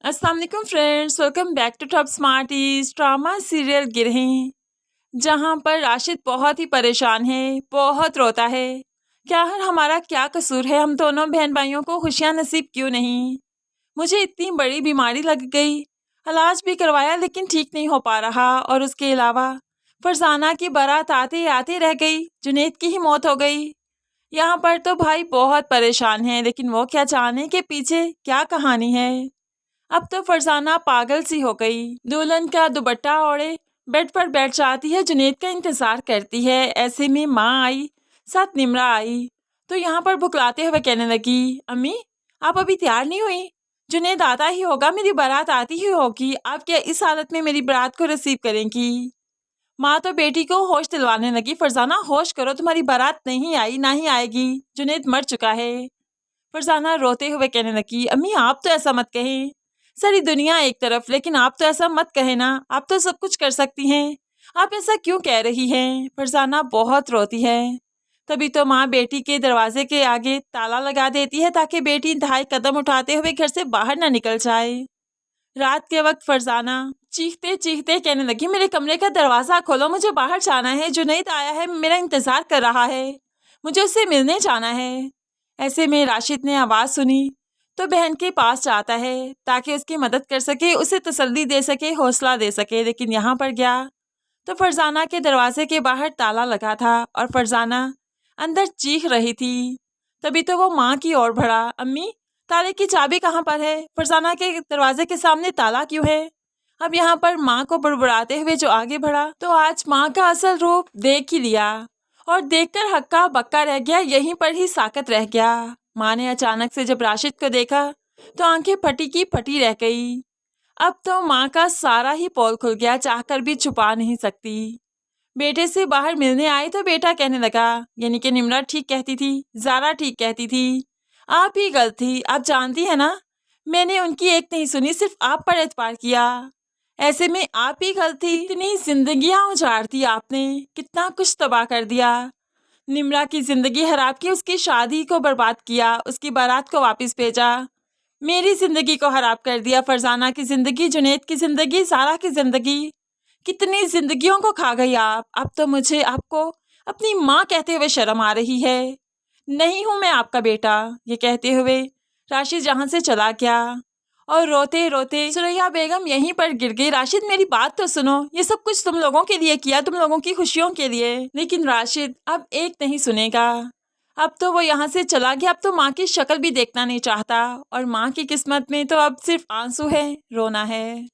अस्सलाम वालेकुम friends, welcome back to Top Smarties. Drama serial Girah, जहां पर राशिद बहुत ही परेशान है, बहुत रोता है। क्या हमारा क्या कसूर है? हम दोनों बहन भाइयों को खुशियां नसीब क्यों नहीं? मुझे इतनी बड़ी बीमारी लग गई, इलाज भी करवाया लेकिन ठीक नहीं हो पा रहा। और उसके अलावा फरजाना की बारात आते आते रह गई, जुनैद की ही मौत हो गई। यहाँ पर तो भाई बहुत परेशान है, लेकिन वो क्या जाने के पीछे क्या कहानी है। अब तो फरजाना पागल सी हो गई, दुल्हन का दुपट्टा ओढ़े बेड पर बैठ जाती है, जुनैद का इंतजार करती है। ऐसे में माँ आई, साथ निम्रा आई, तो यहाँ पर बुकलाते हुए कहने लगी, अम्मी आप अभी तैयार नहीं हुई? जुनैद आता ही होगा, मेरी बारात आती ही होगी, आप क्या इस हालत में मेरी बारात को रिसीव करेंगी? माँ तो बेटी को होश दिलवाने लगी, फरजाना होश करो, तुम्हारी बारात नहीं आई, ना ही आएगी, जुनैद मर चुका है। फरजाना रोते हुए कहने लगी, अम्मी आप तो ऐसा मत कहें, सारी दुनिया एक तरफ, लेकिन आप तो ऐसा मत कहे ना, आप तो सब कुछ कर सकती हैं, आप ऐसा क्यों कह रही हैं? फरजाना बहुत रोती है। तभी तो माँ बेटी के दरवाजे के आगे ताला लगा देती है, ताकि बेटी इंतहाई कदम उठाते हुए घर से बाहर ना निकल जाए। रात के वक्त फरजाना चीखते चीखते कहने लगी, मेरे कमरे का दरवाज़ा खोलो, मुझे बाहर जाना है, जुनैद आया है, मेरा इंतज़ार कर रहा है, मुझे उससे मिलने जाना है। ऐसे में राशिद ने आवाज़ सुनी तो बहन के पास जाता है, ताकि उसकी मदद कर सके, उसे तसल्ली दे सके, हौसला दे सके। लेकिन यहाँ पर गया तो फरजाना के दरवाजे के बाहर ताला लगा था और फरजाना अंदर चीख रही थी। तभी तो वो माँ की ओर बढ़ा, अम्मी ताले की चाबी कहाँ पर है? फरजाना के दरवाजे के सामने ताला क्यों है? अब यहाँ पर माँ को बुड़बुड़ाते हुए जो आगे बढ़ा, तो आज माँ का असल रूप देख ही लिया और देखकर हक्का बक्का रह गया, यहीं पर ही साकत रह गया। माँ ने अचानक से जब राशिद को देखा तो आंखें फटी की फटी रह गई। अब तो माँ का सारा ही पोल खुल गया, चाहकर भी छुपा नहीं सकती। बेटे से बाहर मिलने आए तो बेटा कहने लगा, यानी कि निम्रा ठीक कहती थी, ज़ारा ठीक कहती थी, आप ही गलत थी, आप जानती है ना, मैंने उनकी एक नहीं सुनी, सिर्फ आप पर एतबार किया। ऐसे में आप ही गलत थी, इतनी जिंदगियां उजाड़ दी आपने, कितना कुछ तबाह कर दिया। निम्रा की जिंदगी खराब की, उसकी शादी को बर्बाद किया, उसकी बारात को वापस भेजा, मेरी जिंदगी को खराब कर दिया, फरजाना की जिंदगी, जुनैद की जिंदगी, सारा की जिंदगी, कितनी जिंदगियों को खा गई आप। अब तो मुझे आपको अपनी माँ कहते हुए शर्म आ रही है। नहीं हूँ मैं आपका बेटा, ये कहते हुए राशिद जहाँ से चला गया और रोते रोते सुरैया बेगम यहीं पर गिर गई। राशिद मेरी बात तो सुनो, ये सब कुछ तुम लोगों के लिए किया, तुम लोगों की खुशियों के लिए। लेकिन राशिद अब एक नहीं सुनेगा, अब तो वो यहाँ से चला गया, अब तो माँ की शक्ल भी देखना नहीं चाहता और माँ की किस्मत में तो अब सिर्फ आंसू है, रोना है।